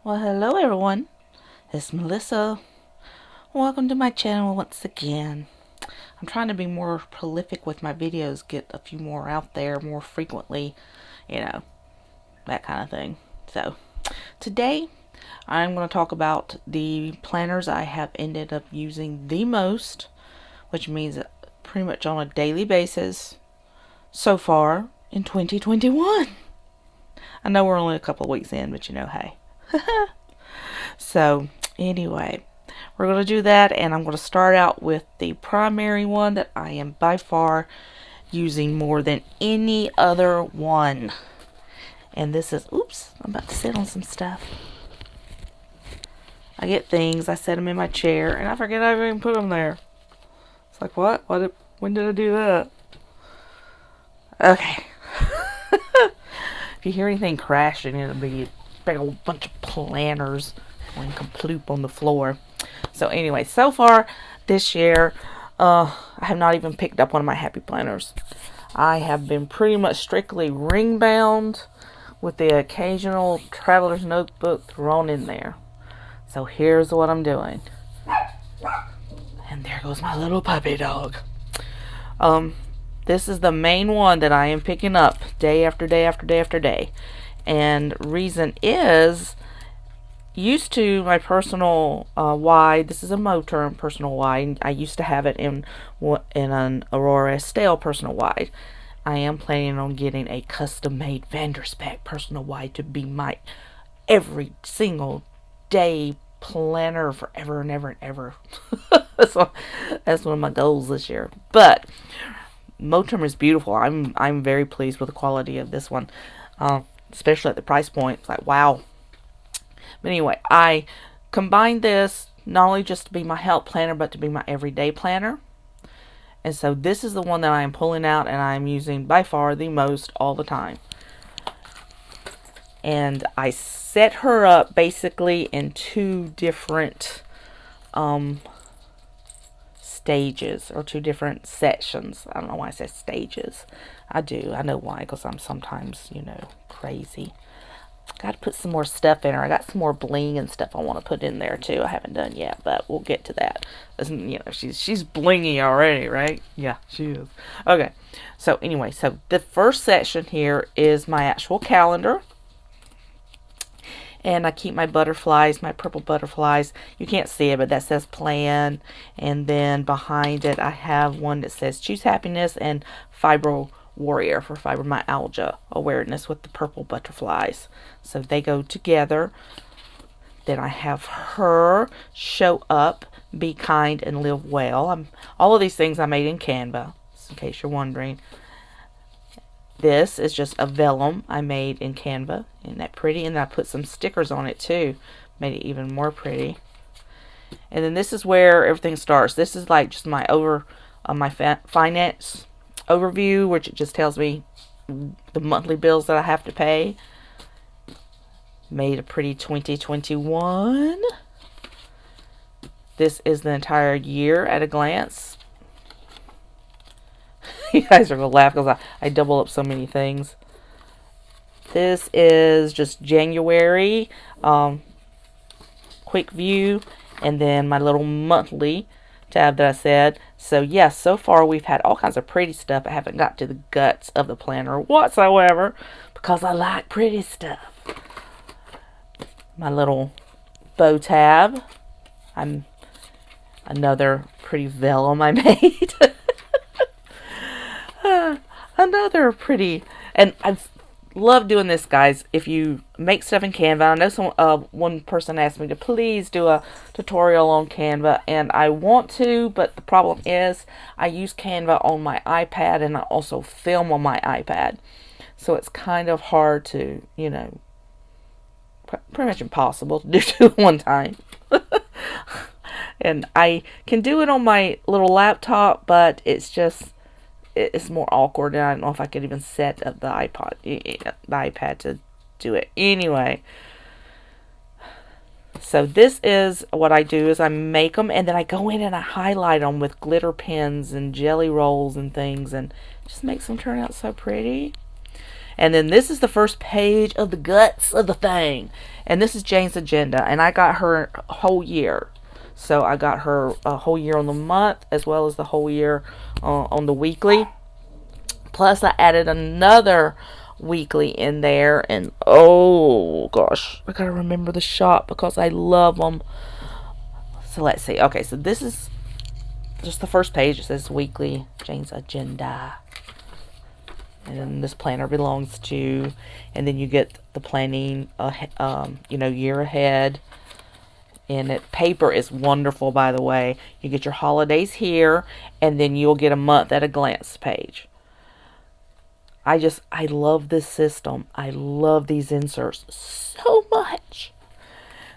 Well, hello everyone. It's Melissa. Welcome to my channel once again. I'm trying to be more prolific with my videos, get a few more out there more frequently, that kind of thing. So, today I'm going to talk about the planners I have ended up using the most, which means pretty much on a daily basis so far in 2021. I know we're only a couple of weeks in, but hey. So anyway, we're going to do that, and I'm going to start out with the primary one that I am by far using more than any other one. And this is, oops, I'm about to sit on some stuff. I get things, I set them in my chair, and I forget I even put them there. It's like, what? When did I do that? Okay. If you hear anything crashing, it'll be a big old bunch of planners going kaploop on the floor. So anyway, so far this year, I have not even picked up one of my happy planners. I have been pretty much strictly ring bound with the occasional traveler's notebook thrown in there. So here's what I'm doing. And there goes my little puppy dog. This is the main one that I am picking up day after day after day after day. And reason is, used to my personal wide, this is a Moterm personal wide. I used to have it in an Aurora Estelle personal wide. I am planning on getting a custom-made Vanderspec personal wide to be my every single day planner forever and ever and ever. That's one of my goals this year. But Moterm is beautiful. I'm very pleased with the quality of this one, especially at the price point. It's like, wow. But anyway, I combined this not only just to be my help planner, but to be my everyday planner. And so this is the one that I am pulling out and I'm using by far the most all the time. And I set her up basically in two different stages, or two different sections. I don't know why I say stages. I do. I know why, because I'm sometimes, crazy. Got to put some more stuff in her. I got some more bling and stuff I want to put in there too. I haven't done yet, but we'll get to that. She's blingy already, right? Yeah, she is. Okay. So anyway, so the first section here is my actual calendar. And I keep my butterflies, my purple butterflies. You can't see it, but that says plan. And then behind it, I have one that says choose happiness and fibro warrior for fibromyalgia awareness with the purple butterflies. So they go together. Then I have her show up, be kind, and live well. All of these things I made in Canva, in case you're wondering. This is just a vellum I made in Canva. Isn't that pretty? And I put some stickers on it too. Made it even more pretty. And then this is where everything starts. This is like just my finance overview, which it just tells me the monthly bills that I have to pay. Made a pretty 2021. This is the entire year at a glance. You guys are going to laugh because I double up so many things. This is just January, quick view, and then my little monthly tab that I said. So yes, so far we've had all kinds of pretty stuff. I haven't got to the guts of the planner whatsoever because I like pretty stuff. My little bow tab. Another pretty vellum I made. Another pretty, and I love doing this, guys. If you make stuff in Canva, I know one person asked me to please do a tutorial on Canva, and I want to, but the problem is I use Canva on my iPad and I also film on my iPad, so it's kind of hard to, pretty much impossible to do at one time. And I can do it on my little laptop, but it's more awkward, and I don't know if I could even set up the iPad to do it. Anyway, so this is what I do is I make them, and then I go in and I highlight them with glitter pens and jelly rolls and things, and just makes them turn out so pretty. And then this is the first page of the guts of the thing. And this is Jane's agenda. And I got her a whole year. So I got her a whole year on the month as well as the whole year on the weekly. Plus I added another weekly in there. And oh gosh, I gotta remember the shop because I love them. So let's see. Okay, so this is just the first page. It says weekly Jane's agenda. And then this planner belongs to, and then you get the planning, year ahead. And it paper is wonderful, by the way. You get your holidays here, and then you'll get a month at a glance page. I love this system. I love these inserts so much.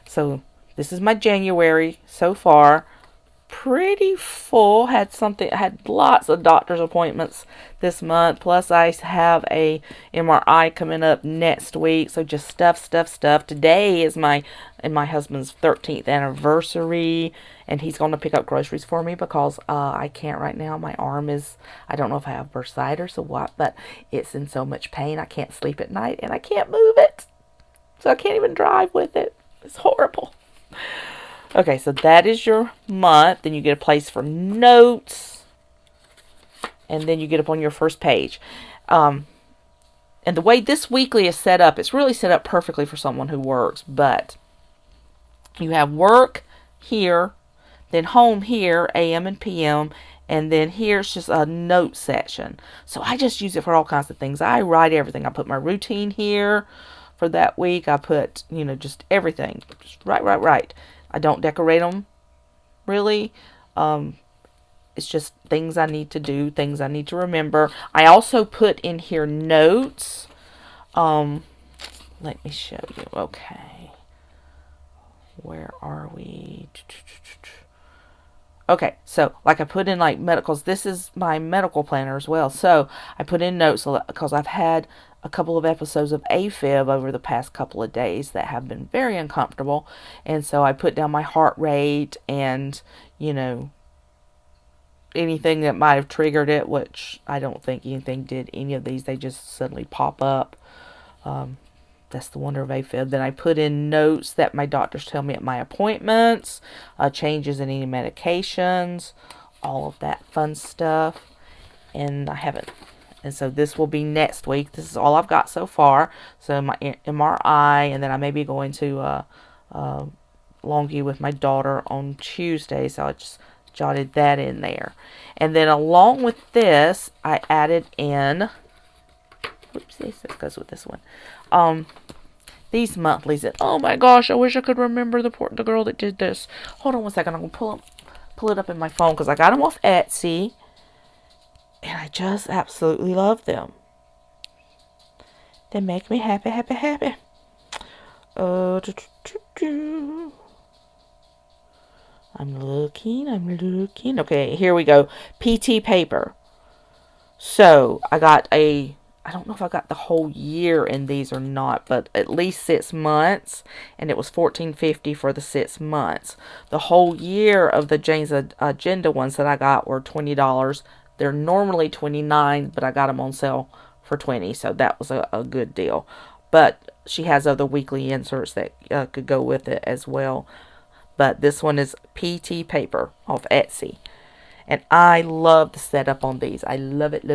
So this is my January so far. Pretty full. Had lots of doctor's appointments this month. Plus I have a MRI coming up next week. So just stuff. Today is my husband's 13th anniversary, and he's going to pick up groceries for me because I can't right now. My arm is, I don't know if I have bursitis or what, but it's in so much pain. I can't sleep at night and I can't move it. So I can't even drive with it. It's horrible. Okay, so that is your month. Then you get a place for notes. And then you get up on your first page. And the way this weekly is set up, it's really set up perfectly for someone who works. But you have work here, then home here, AM and PM. And then here's just a note section. So I just use it for all kinds of things. I write everything. I put my routine here for that week. I put, just everything. Just right. I don't decorate them, really. It's just things I need to do, things I need to remember. I also put in here notes. Let me show you. Okay. Where are we? Okay, so like I put in like medicals. This is my medical planner as well. So I put in notes because I've had a couple of episodes of AFib over the past couple of days that have been very uncomfortable. And so I put down my heart rate and, anything that might have triggered it, which I don't think anything did any of these. They just suddenly pop up. That's the wonder of AFib. Then I put in notes that my doctors tell me at my appointments, changes in any medications, all of that fun stuff. And I haven't. And so this will be next week. This is all I've got so far. So my MRI, and then I may be going to Longview with my daughter on Tuesday. So I just jotted that in there. And then along with this, I added in, this goes with this one. These monthlies. And oh my gosh, I wish I could remember the girl that did this. Hold on one second. I'm going to pull it up in my phone because I got them off Etsy. And I just absolutely love them. They make me happy. I'm looking. Okay, here we go. PT paper. So, I don't know if I got the whole year in these or not, but at least 6 months. And it was $14.50 for the 6 months. The whole year of the Jane's Agenda ones that I got were $20. They're normally $29, but I got them on sale for $20, so that was a good deal. But she has other weekly inserts that could go with it as well. But this one is PT paper off Etsy. And I love the setup on these. I love it.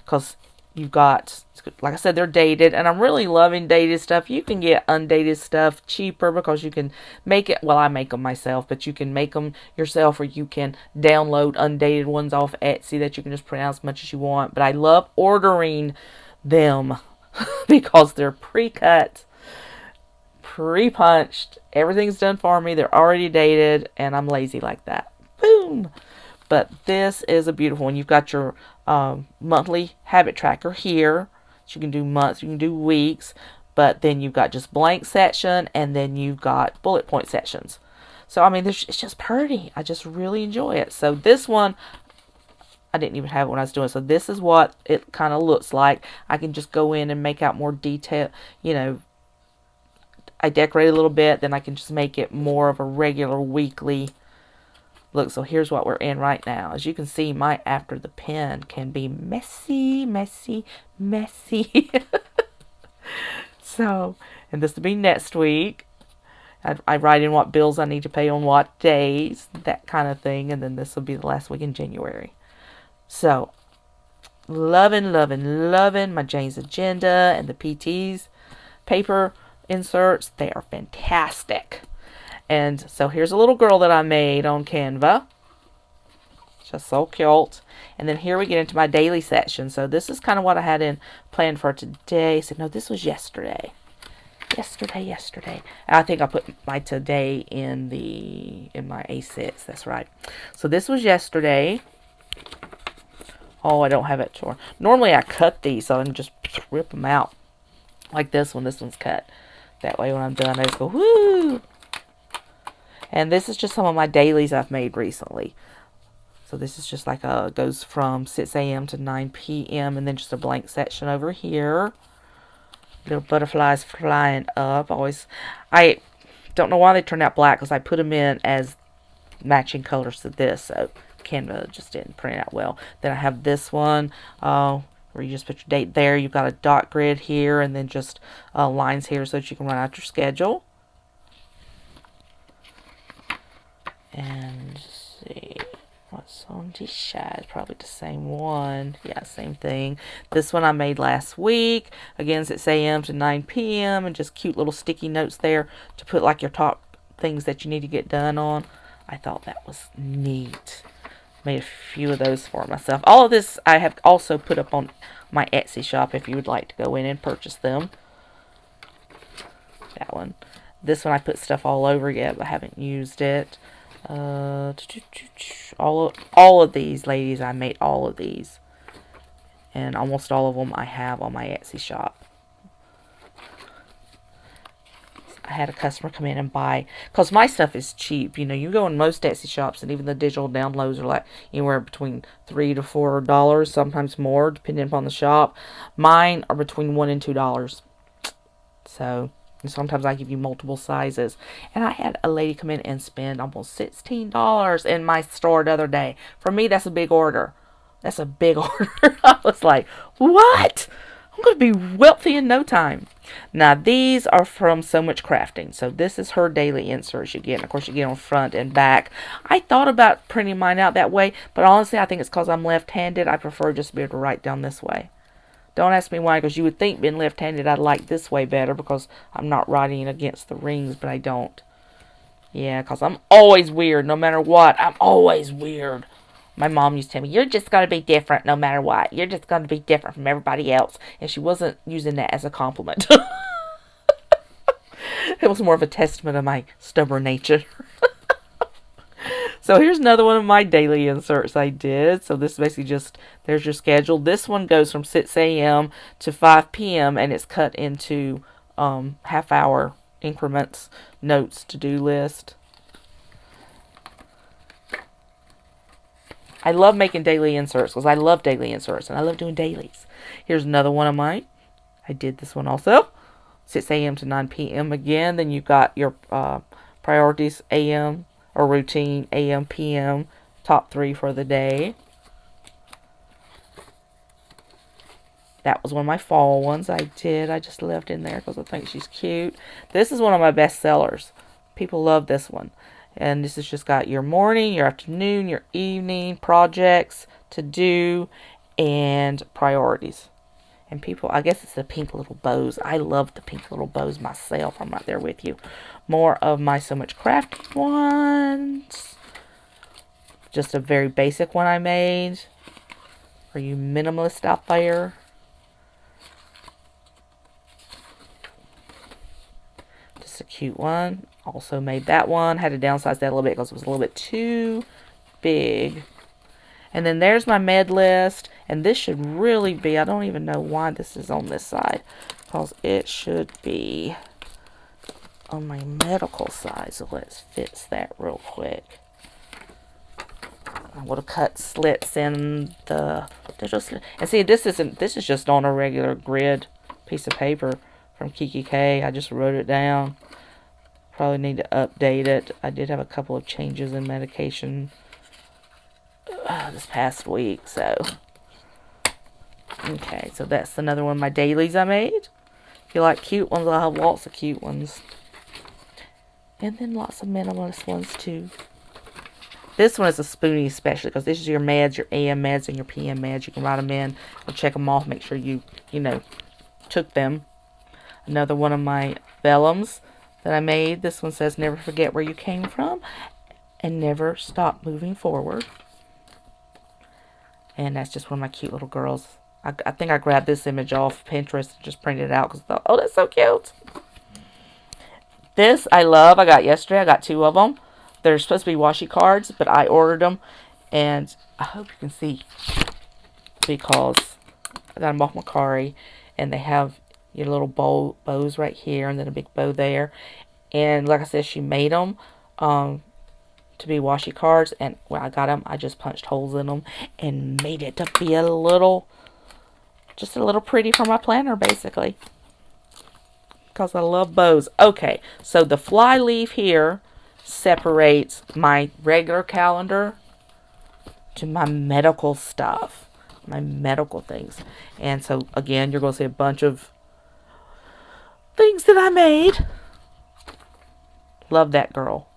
Because you've got, like I said, they're dated. And I'm really loving dated stuff. You can get undated stuff cheaper because you can make it. Well, I make them myself. But you can make them yourself, or you can download undated ones off Etsy that you can just print out as much as you want. But I love ordering them because they're pre-cut, pre-punched. Everything's done for me. They're already dated. And I'm lazy like that. Boom! But this is a beautiful one. You've got your monthly habit tracker here. So you can do months, you can do weeks. But then you've got just blank section, and then you've got bullet point sections. So, I mean, it's just pretty. I just really enjoy it. So this one, I didn't even have it when I was doing it. So this is what it kind of looks like. I can just go in and make out more detail. I decorate a little bit. Then I can just make it more of a regular weekly Look, so here's what we're in right now. As you can see, my after the pen can be messy, messy, messy. So, and this will be next week. I write in what bills I need to pay on what days, that kind of thing. And then this will be the last week in January. So, loving, loving, loving my Jane's Agenda and the PT's paper inserts. They are fantastic. And so here's a little girl that I made on Canva. Just so cute. And then here we get into my daily section. So this is kind of what I had in planned for today. So no, this was yesterday. Yesterday. I think I put my today in my A6. That's right. So this was yesterday. Oh, I don't have it torn. Normally I cut these so I can just rip them out. Like this one. This one's cut. That way when I'm done I just go whoo. And this is just some of my dailies I've made recently. So this is just like goes from 6 a.m. to 9 p.m. and then just a blank section over here. Little butterflies flying up. I don't know why they turned out black because I put them in as matching colors to this. So Canva just didn't print out well. Then I have this one where you just put your date there. You've got a dot grid here and then just lines here so that you can run out your schedule. And let's see. What's on this side? Probably the same one. Yeah, same thing. This one I made last week. Again, 6 a.m. to 9 p.m. And just cute little sticky notes there to put like your top things that you need to get done on. I thought that was neat. Made a few of those for myself. All of this I have also put up on my Etsy shop if you would like to go in and purchase them. That one. This one I put stuff all over yet, but I haven't used it. All of these, ladies, I made all of these. And almost all of them I have on my Etsy shop. I had a customer come in and buy, because my stuff is cheap. You know, you go in most Etsy shops and even the digital downloads are like anywhere between $3 to $4, sometimes more, depending upon the shop. Mine are between $1 and $2. So, and sometimes I give you multiple sizes. And I had a lady come in and spend almost $16 in my store the other day. For me, that's a big order. That's a big order. I was like, what? I'm going to be wealthy in no time. Now, these are from So Much Crafting. So, this is her daily inserts you get. And of course, you get on front and back. I thought about printing mine out that way. But honestly, I think it's because I'm left-handed. I prefer just to be able to write down this way. Don't ask me why, because you would think being left-handed I'd like this way better because I'm not writing against the rings, but I don't. Yeah, because I'm always weird no matter what. I'm always weird. My mom used to tell me, you're just going to be different no matter what. You're just going to be different from everybody else. And she wasn't using that as a compliment. It was more of a testament of my stubborn nature. So here's another one of my daily inserts I did. So this is basically just, there's your schedule. This one goes from 6 a.m. to 5 p.m. and it's cut into half-hour increments, notes, to-do list. I love making daily inserts because I love daily inserts and I love doing dailies. Here's another one of mine. I did this one also. 6 a.m. to 9 p.m. again. Then you've got your priorities a.m. or routine a.m. p.m. top 3 for the day. That was one of my fall ones I did. I just left in there because I think she's cute. This is one of my best sellers. People love this one. And this has just got your morning, your afternoon, your evening, projects to do, and priorities. And people, I guess it's the pink little bows. I love the pink little bows myself. I'm right there with you. More of my So Much Crafting ones. Just a very basic one I made. For you minimalists out there. Just a cute one. Also made that one. Had to downsize that a little bit because it was a little bit too big. And then there's my med list. And this should really be, I don't even know why this is on this side. Because it should be on my medical side. So let's fix that real quick. I would have cut slits in the digital slit. And see, this is just on a regular grid piece of paper from Kiki K. I just wrote it down. Probably need to update it. I did have a couple of changes in medication this past week. So, okay, so that's another one of my dailies I made. If you like cute ones, I'll have lots of cute ones. And then lots of minimalist ones too. This one is a spoonie especially because this is your meds, your AM meds, and your PM meds. You can write them in or check them off. Make sure you took them. Another one of my vellums that I made. This one says, never forget where you came from and never stop moving forward. And that's just one of my cute little girls. I think I grabbed this image off Pinterest and just printed it out because I thought, oh, that's so cute. This I love. I got yesterday. I got 2 of them. They're supposed to be washi cards, but I ordered them. And I hope you can see because I got them off Macari. And they have your little bows right here and then a big bow there. And like I said, she made them to be washi cards. And when I got them, I just punched holes in them and made it to be just a little pretty for my planner, basically. Because I love bows. Okay, so the fly leaf here separates my regular calendar to my medical stuff. My medical things. And so, again, you're going to see a bunch of things that I made. Love that girl.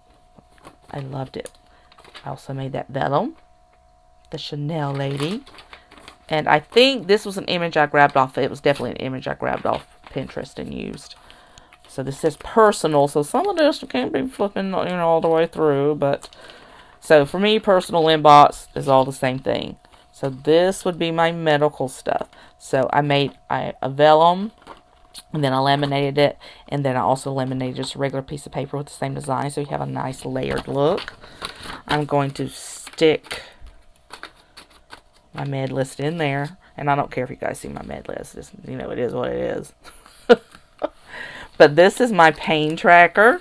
I loved it. I also made that vellum. The Chanel lady. And I think this was an image I grabbed off. It was definitely an image I grabbed off Pinterest and used. So this says personal. So some of this can't be flipping, all the way through. But so for me, personal inbox is all the same thing. So this would be my medical stuff. So I made a vellum, and then I laminated it, and then I also laminated just a regular piece of paper with the same design, so you have a nice layered look. I'm going to stick my med list in there, and I don't care if you guys see my med list. It's, it is what it is. But this is my pain tracker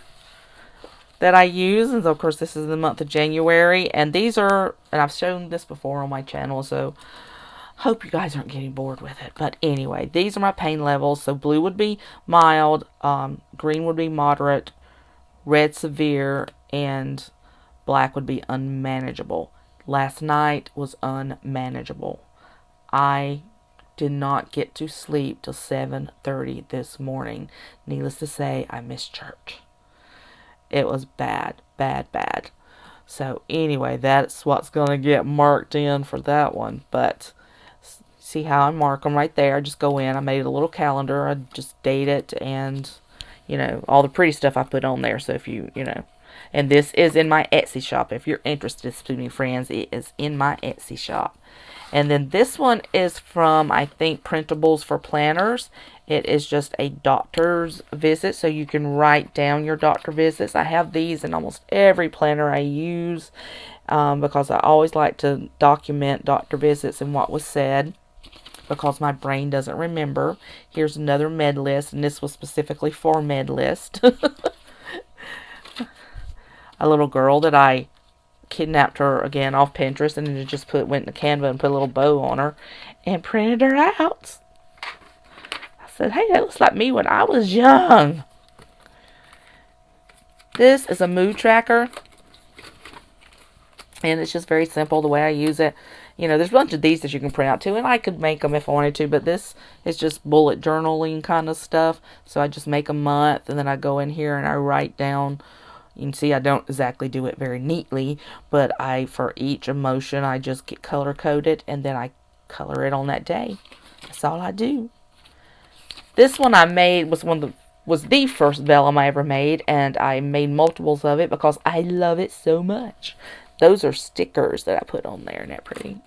that I use, and so of course this is the month of January, and these are, and I've shown this before on my channel, so hope you guys aren't getting bored with it. But anyway, these are my pain levels. So blue would be mild, green would be moderate, red severe, and black would be unmanageable. Last night was unmanageable. I did not get to sleep till 7:30 this morning. Needless to say, I missed church. It was bad, bad, bad. So anyway, that's what's going to get marked in for that one. But see how I mark them right there. I just go in. I made a little calendar. I just date it and, all the pretty stuff I put on there. So if and this is in my Etsy shop. If you're interested, Spoonie friends, it is in my Etsy shop. And then this one is from, I think, Printables for Planners. It is just a doctor's visit, so you can write down your doctor visits. I have these in almost every planner I use because I always like to document doctor visits and what was said because my brain doesn't remember. Here's another med list, and this was specifically for med list. A little girl that I kidnapped her again off Pinterest and then just went in Canva and put a little bow on her and printed her out. I said, hey, that looks like me when I was young. This is a mood tracker, and it's just very simple the way I use it. There's a bunch of these that you can print out too, and I could make them if I wanted to, but this is just bullet journaling kind of stuff. So I just make a month, and then I go in here and I write down. You can see I don't exactly do it very neatly, but for each emotion, I just get color coded, and then I color it on that day. That's all I do. This one I made was the first vellum I ever made, and I made multiples of it because I love it so much. Those are stickers that I put on there, and they're pretty.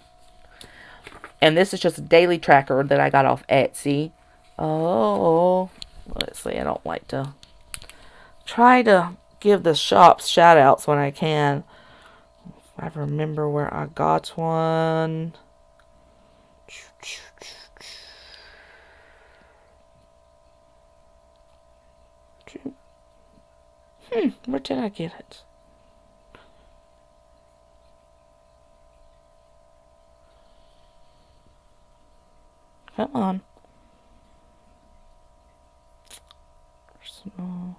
And this is just a daily tracker that I got off Etsy. Oh, let's see. I don't like to try to give the shops shout outs when I can. I remember where I got one. Where did I get it? Come on. Personal.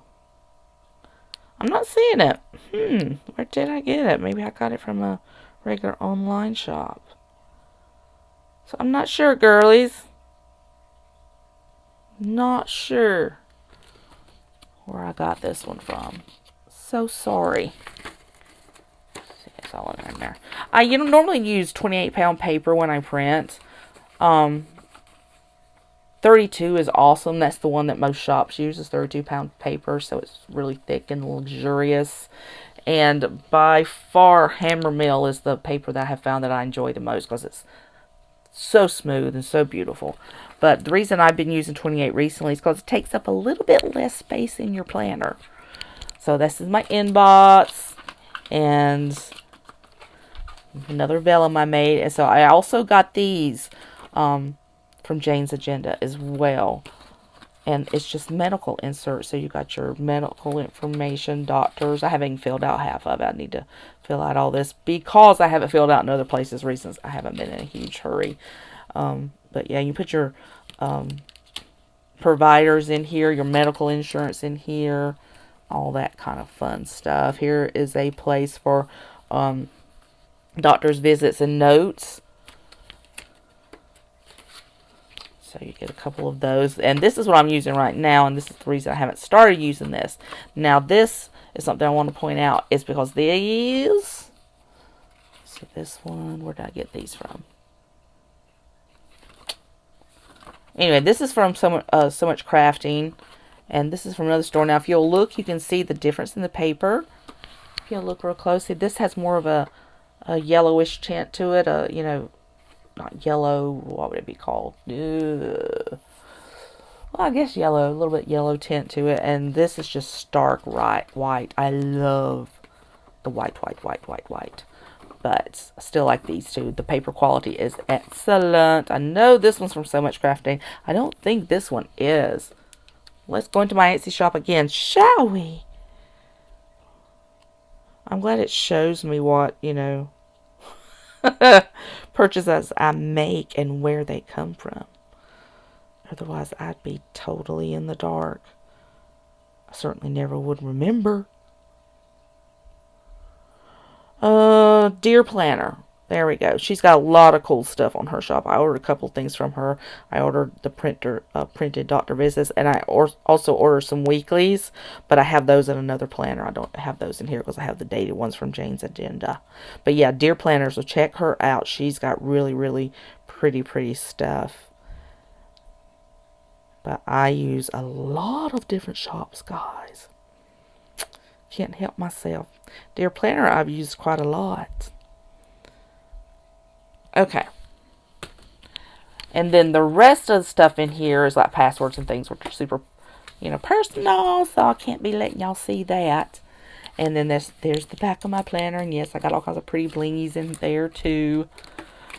I'm not seeing it. Where did I get it? Maybe I got it from a regular online shop. So I'm not sure, girlies. Not sure where I got this one from. So sorry. See, it's all in there. I normally use 28-pound paper when I print. 32 is awesome. That's the one that most shops use, is 32-pound paper, so it's really thick and luxurious. And by far, Hammer Mill is the paper that I have found that I enjoy the most because it's so smooth and so beautiful. But the reason I've been using 28 recently is because it takes up a little bit less space in your planner. So this is my inbox and another vellum I made. And so I also got these from Jane's Agenda as well. And it's just medical inserts. So you got your medical information, doctors. I haven't even filled out half of it. I need to fill out all this because I haven't filled out in other places recently. I haven't been in a huge hurry. But yeah, you put your providers in here, your medical insurance in here, all that kind of fun stuff. Here is a place for doctor's visits and notes. So you get a couple of those. And this is what I'm using right now. And this is the reason I haven't started using this. Now this is something I want to point out. Is because these. So this one. Where did I get these from? Anyway, this is from So Much Crafting. And this is from another store. Now if you'll look, you can see the difference in the paper. If you'll look real closely. This has more of a yellowish tint to it. Not yellow, what would it be called? Well, I guess yellow, a little bit yellow tint to it. And this is just stark white. I love the white. But I still like these two. The paper quality is excellent. I know this one's from So Much Crafting. I don't think this one is. Let's go into my Etsy shop again, shall we? I'm glad it shows me what, purchases I make and where they come from. Otherwise, I'd be totally in the dark. I certainly never would remember. Deer Planner. There we go. She's got a lot of cool stuff on her shop. I ordered a couple things from her. I ordered the printed doctor visits, and I also ordered some weeklies, but I have those in another planner. I don't have those in here because I have the dated ones from Jane's Agenda. But yeah, Deer Planner, so check her out. She's got really, really pretty stuff. But I use a lot of different shops, guys. Can't help myself. Deer Planner I've used quite a lot. Okay. And then the rest of the stuff in here is like passwords and things, which are super, personal. So I can't be letting y'all see that. And then there's the back of my planner. And yes, I got all kinds of pretty blingies in there too.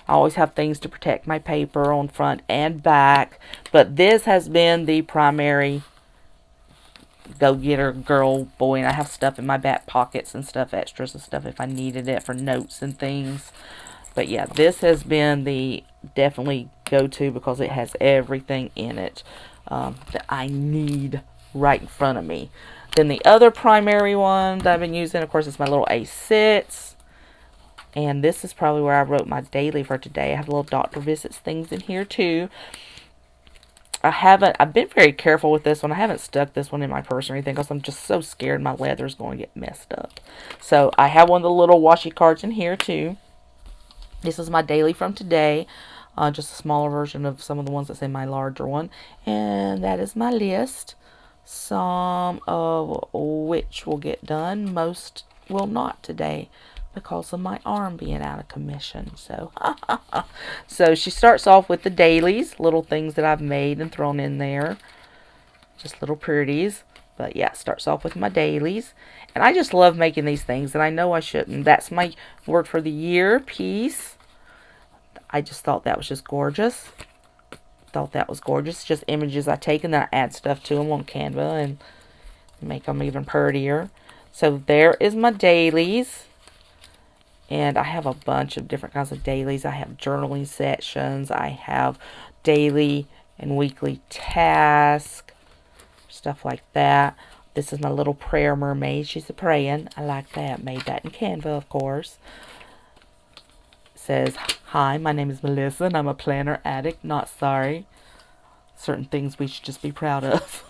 I always have things to protect my paper on front and back. But this has been the primary go-getter girl, boy. And I have stuff in my back pockets and stuff, extras and stuff if I needed it for notes and things. But yeah, this has been the definitely go-to because it has everything in it that I need right in front of me. Then the other primary one that I've been using, of course, is my little A6. And this is probably where I wrote my daily for today. I have little doctor visits things in here too. I've been very careful with this one. I haven't stuck this one in my purse or anything because I'm just so scared my leather is going to get messed up. So I have one of the little washi cards in here too. This is my daily from today. Just a smaller version of some of the ones that's in my larger one. And that is my list. Some of which will get done. Most will not today because of my arm being out of commission. So, so she starts off with the dailies. Little things that I've made and thrown in there. Just little pretties. But yeah, it starts off with my dailies. And I just love making these things. And I know I shouldn't. That's my word for the year piece. I just thought that was just gorgeous. Just images I take and then I add stuff to them on Canva and make them even prettier. So there is my dailies. And I have a bunch of different kinds of dailies. I have journaling sections. I have daily and weekly tasks. Stuff like that. This is my little prayer mermaid. She's a praying. I like that. Made that in Canva, of course. says, "Hi, my name is Melissa and I'm a planner addict, not sorry." Certain things we should just be proud of.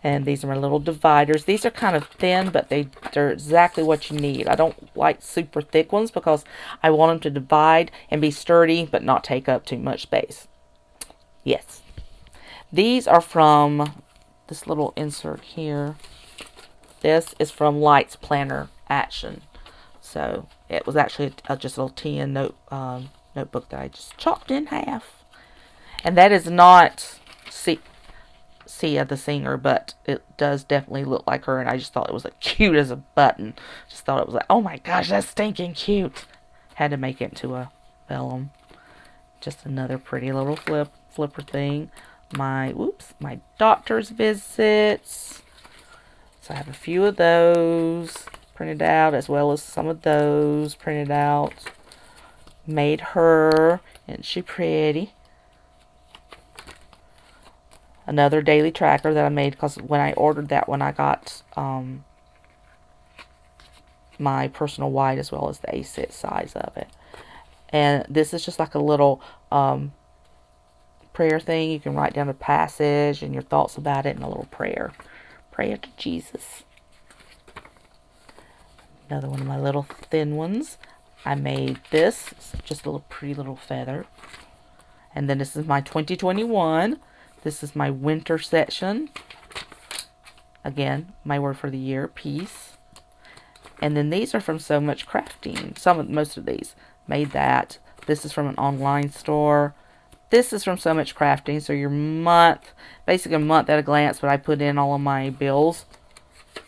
And these are my little dividers. These are kind of thin, but they're exactly what you need. I don't like super thick ones because I want them to divide and be sturdy, but not take up too much space. Yes. These are from this little insert here. This is from Light's Planner Action. So it was actually just a little tin notebook that I just chopped in half. And that is not Sia the singer, but it does definitely look like her, and I just thought it was like cute as a button. Just thought it was like, oh my gosh, that's stinking cute. Had to make it into a vellum. Just another pretty little flipper thing. My doctor's visits. So I have a few of those printed out, as well as some of those printed out. Made her, isn't she pretty? Another daily tracker that I made, because when I ordered that one, I got my personal white as well as the A6 size of it. And this is just like a little prayer thing. You can write down a passage and your thoughts about it and a little prayer. Prayer to Jesus. Another one of my little thin ones. I made this. It's just a little pretty little feather. And then this is my 2021. This is my winter section. Again, my word for the year, peace. And then these are from So Much Crafting. Most of these. Made that. This is from an online store. This is from So Much Crafting. So your month, basically a month at a glance, but I put in all of my bills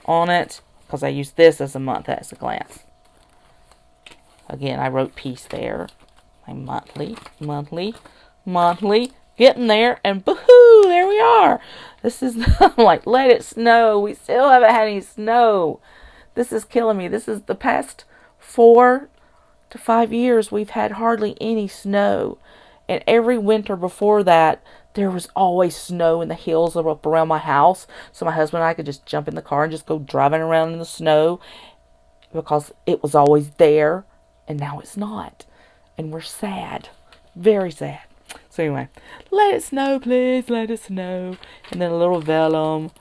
on it, because I use this as a month at a glance. Again, I wrote peace there. My monthly. Getting there, and boo-hoo, there we are. This is, I'm like, let it snow. We still haven't had any snow. This is killing me. This is the past 4 to 5 years we've had hardly any snow. And every winter before that, there was always snow in the hills up around my house. So my husband and I could just jump in the car and just go driving around in the snow, because it was always there, and now it's not. And we're sad. Very sad. So anyway, let it snow, please, let it snow. And then a little vellum.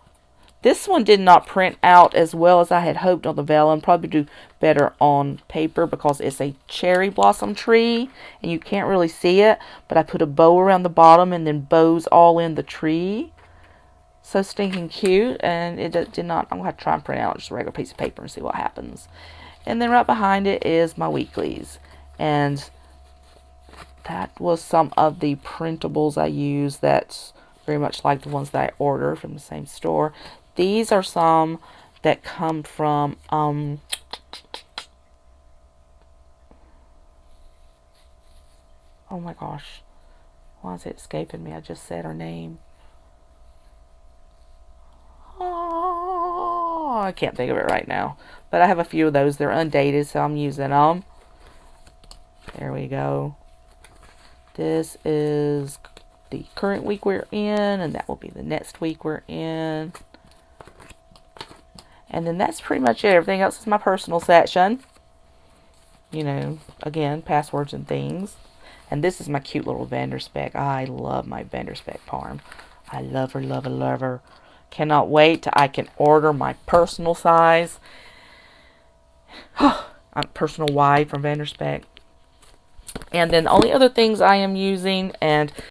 This one did not print out as well as I had hoped on the vellum. Probably do better on paper, because it's a cherry blossom tree and you can't really see it. But I put a bow around the bottom and then bows all in the tree. So stinking cute. And it did not, I'm going to have to try and print out just a regular piece of paper and see what happens. And then right behind it is my weeklies. And that was some of the printables I use that's very much like the ones that I ordered from the same store. These are some that come from, oh my gosh, why is it escaping me? I just said her name. Oh, I can't think of it right now. But I have a few of those. They're undated, so I'm using them. There we go. This is the current week we're in, and that will be the next week we're in. And then that's pretty much it. Everything else is my personal section. You know, again, passwords and things. And this is my cute little Vanderspec. I love my Vanderspec Palme. I love her, love her, love her. Cannot wait till I can order my personal size. Personal wide from Vanderspec. And then the only other things I am using, and